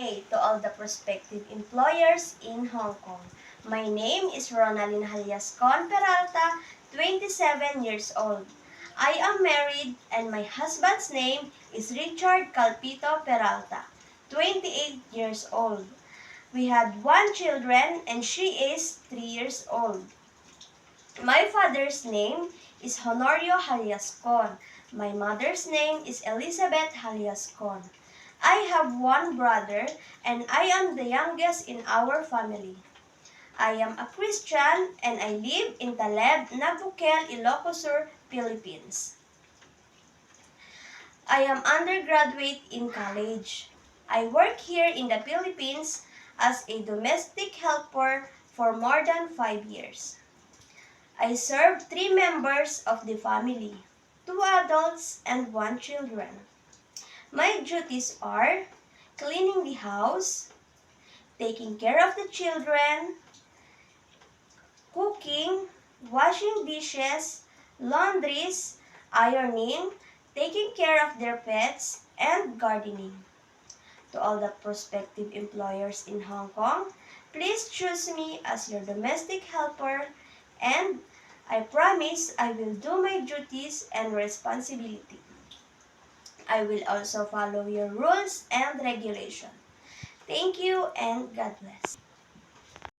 day to all the prospective employers in Hong Kong. My name is Ronalyn Haliascon Peralta, 27 years old. I am married and my husband's name is Richard Calpito Peralta, 28 years old. We had one children and she is 3 years old. My father's name is Honorio Haliascon. My mother's name is Elizabeth Haliascon. I have one brother and I am the youngest in our family. I am a Christian and I live in Taleb, Nabukel, Ilocos Sur, Philippines. I am undergraduate in college. I work here in the Philippines as a domestic helper for more than 5 years. I serve 3 members of the family, 2 adults and 1 children. My duties are cleaning the house, taking care of the children, cooking, washing dishes, laundries, ironing, taking care of their pets, and gardening. To all the prospective employers in Hong Kong, please choose me as your domestic helper and I promise I will do my duties and responsibility. I will also follow your rules and regulations. Thank you and God bless.